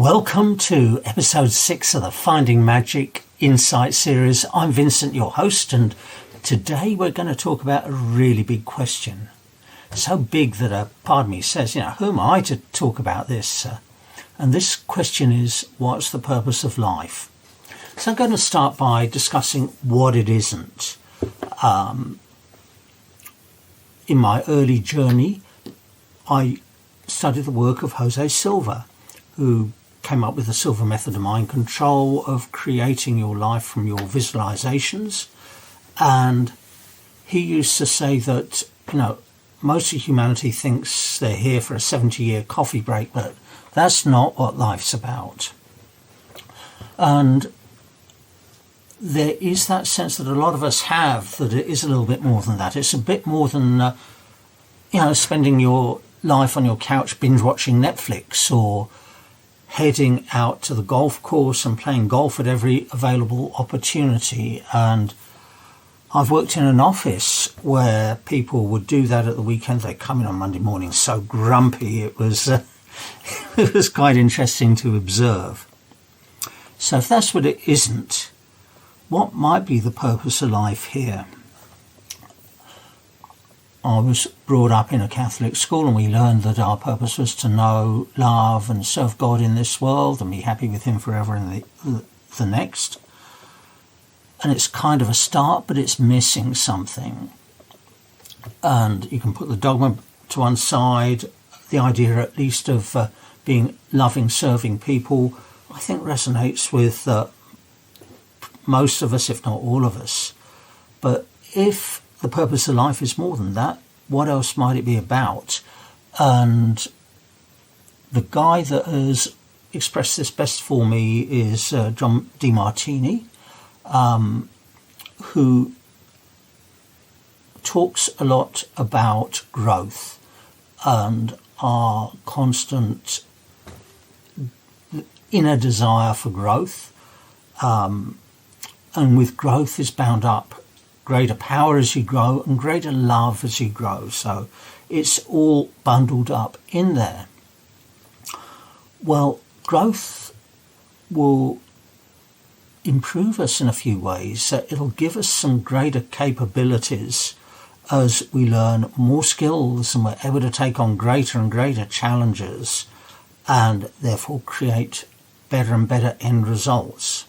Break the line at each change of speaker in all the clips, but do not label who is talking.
Welcome to episode 6 of the Finding Magic Insight series. I'm Vincent, your host, and today we're going to talk about a really big question. So big that a part of me says, who am I to talk about this? And this question is, what's the purpose of life? So I'm going to start by discussing what it isn't. In my early journey, I studied the work of Jose Silva, who came up with the Silva method of mind control, of creating your life from your visualizations. And he used to say that, most of humanity thinks they're here for a 70-year coffee break, but that's not what life's about. And there is that sense that a lot of us have, that it is a little bit more than that. It's a bit more than, spending your life on your couch binge watching Netflix, or heading out to the golf course and playing golf at every available opportunity. And I've worked in an office where people would do that at the weekend. They come in on Monday morning so grumpy. It was it was quite interesting to observe. So if that's what it isn't, what might be the purpose of life here? I was brought up in a Catholic school, and we learned that our purpose was to know, love and serve God in this world and be happy with him forever in the next. And it's kind of a start, but it's missing something. And you can put the dogma to one side. The idea at least of being loving, serving people, I think resonates with most of us, if not all of us. But if the purpose of life is more than that, what else might it be about? And the guy that has expressed this best for me is John DeMartini, who talks a lot about growth and our constant inner desire for growth. And with growth is bound up greater power as you grow and greater love as you grow. So it's all bundled up in there. Well, growth will improve us in a few ways. It'll give us some greater capabilities as we learn more skills and we're able to take on greater and greater challenges, and therefore create better and better end results.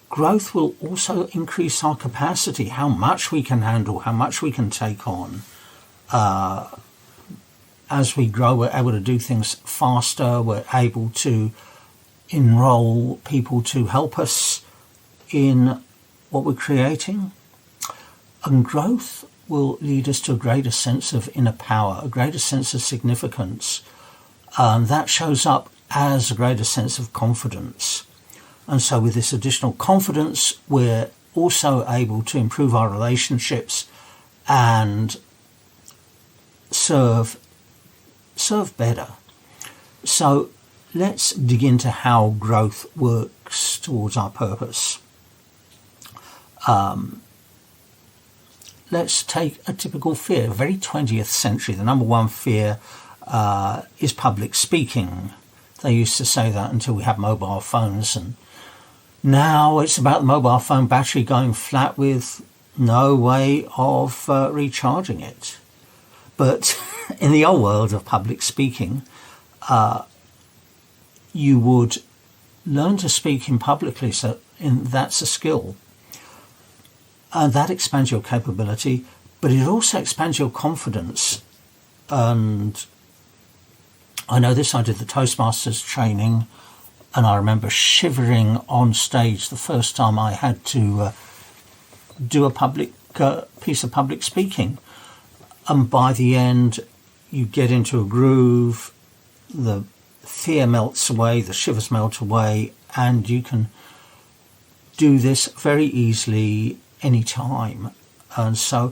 Growth will also increase our capacity, how much we can handle, how much we can take on. As we grow, we're able to do things faster, we're able to enroll people to help us in what we're creating. And growth will lead us to a greater sense of inner power, a greater sense of significance. That shows up as a greater sense of confidence. And so with this additional confidence, we're also able to improve our relationships and serve better. So let's dig into how growth works towards our purpose. Let's take a typical fear, very 20th century. The number one fear is public speaking. They used to say that until we had mobile phones, and now it's about the mobile phone battery going flat with no way of recharging it. But in the old world of public speaking, you would learn to speak in publicly, so that's a skill. And that expands your capability, but it also expands your confidence. And I know this, I did the Toastmasters training, and I remember shivering on stage the first time I had to do a public piece of public speaking. And by the end, you get into a groove, the fear melts away, the shivers melt away, and you can do this very easily anytime. And so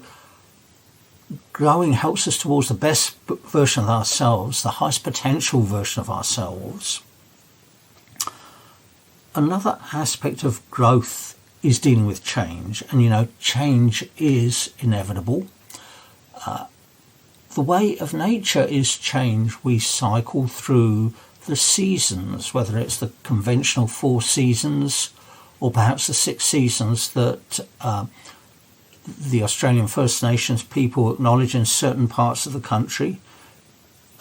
growing helps us towards the best version of ourselves, the highest potential version of ourselves. Another aspect of growth is dealing with change. And, change is inevitable. The way of nature is change. We cycle through the seasons, whether it's the conventional 4 seasons or perhaps the 6 seasons that the Australian First Nations people acknowledge in certain parts of the country.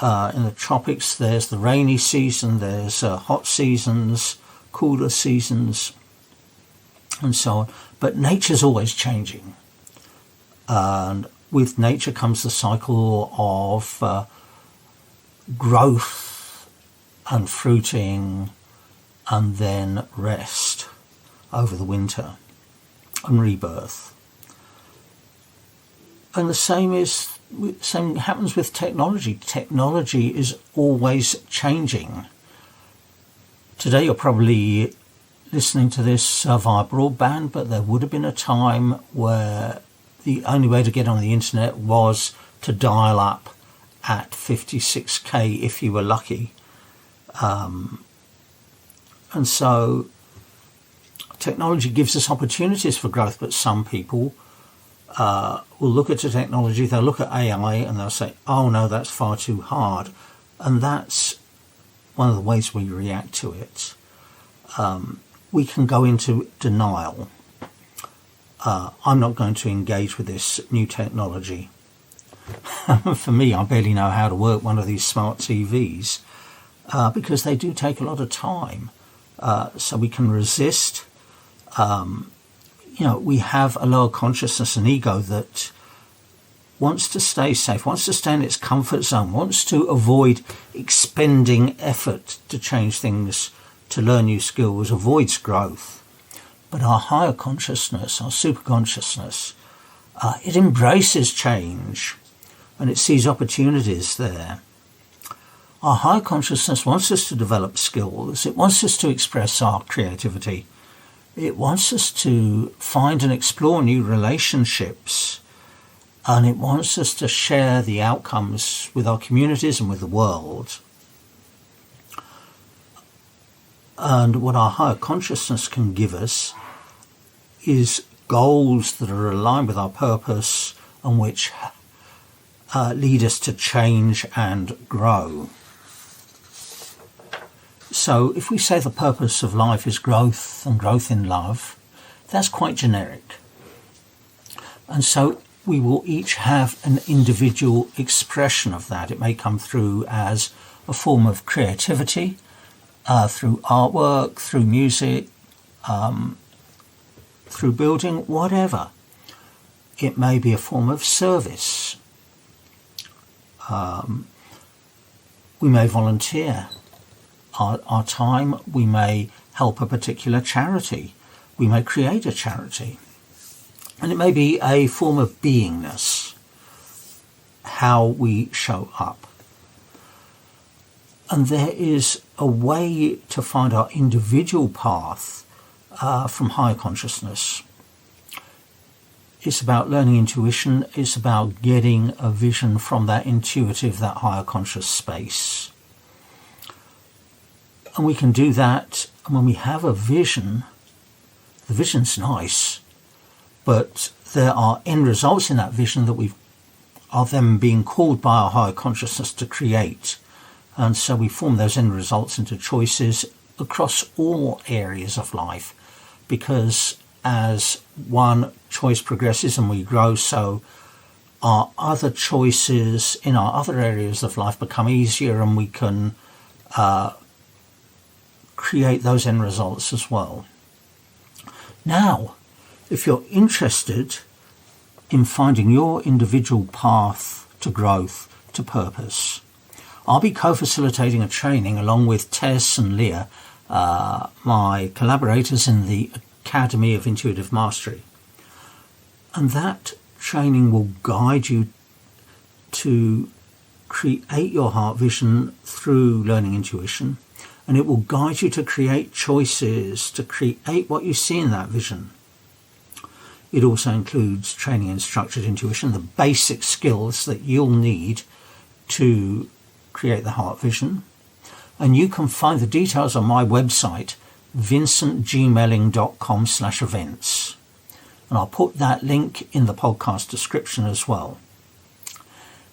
In the tropics, there's the rainy season, there's hot seasons, cooler seasons, and so on. But nature's always changing. And with nature comes the cycle of growth and fruiting and then rest over the winter and rebirth. And the same happens with technology. Technology is always changing. Today you're probably listening to this via broadband, but there would have been a time where the only way to get on the internet was to dial up at 56k if you were lucky. And so technology gives us opportunities for growth, but some people will look at the technology, they'll look at AI and they'll say, oh no, that's far too hard. And that's one of the ways we react to it. We can go into denial. I'm not going to engage with this new technology. For me, I barely know how to work one of these smart TVs because they do take a lot of time. So we can resist. We have a lower consciousness and ego that wants to stay safe, wants to stay in its comfort zone, wants to avoid expending effort to change things, to learn new skills, avoids growth. But our higher consciousness, our superconsciousness, it embraces change and it sees opportunities there. Our higher consciousness wants us to develop skills. It wants us to express our creativity. It wants us to find and explore new relationships. And it wants us to share the outcomes with our communities and with the world. And what our higher consciousness can give us is goals that are aligned with our purpose and which lead us to change and grow. So if we say the purpose of life is growth and growth in love, that's quite generic. And so we will each have an individual expression of that. It may come through as a form of creativity, through artwork, through music, through building, whatever. It may be a form of service. We may volunteer our time. We may help a particular charity. We may create a charity. And it may be a form of beingness, how we show up. And there is a way to find our individual path from higher consciousness. It's about learning intuition. It's about getting a vision from that intuitive, that higher conscious space. And we can do that. And when we have a vision, the vision's nice, but there are end results in that vision that are them being called by our higher consciousness to create. And so we form those end results into choices across all areas of life, because as one choice progresses and we grow, so our other choices in our other areas of life become easier, and we can create those end results as well. Now, if you're interested in finding your individual path to growth, to purpose, I'll be co-facilitating a training along with Tess and Leah, my collaborators in the Academy of Intuitive Mastery. And that training will guide you to create your heart vision through learning intuition, and it will guide you to create choices, to create what you see in that vision. It also includes training in structured intuition, the basic skills that you'll need to create the heart vision. And you can find the details on my website, vincentgmailing.com/events. And I'll put that link in the podcast description as well.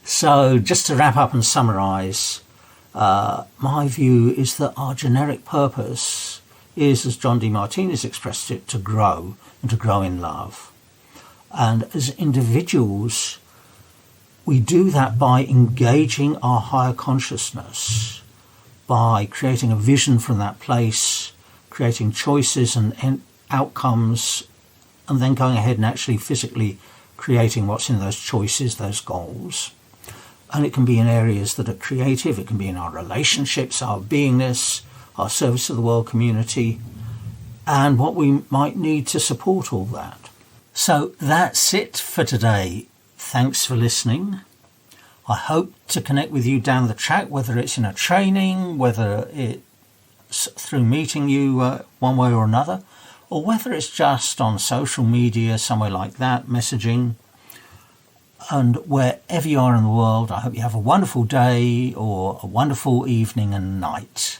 So just to wrap up and summarize, My view is that our generic purpose is, as John D. Martinez expressed it, to grow and to grow in love. And as individuals, we do that by engaging our higher consciousness, by creating a vision from that place, creating choices and outcomes, and then going ahead and actually physically creating what's in those choices, those goals. And it can be in areas that are creative, it can be in our relationships, our beingness, our service to the world community, and what we might need to support all that. So that's it for today. Thanks for listening. I hope to connect with you down the track, whether it's in a training, whether it's through meeting you one way or another, or whether it's just on social media, somewhere like that, messaging. And wherever you are in the world, I hope you have a wonderful day or a wonderful evening and night.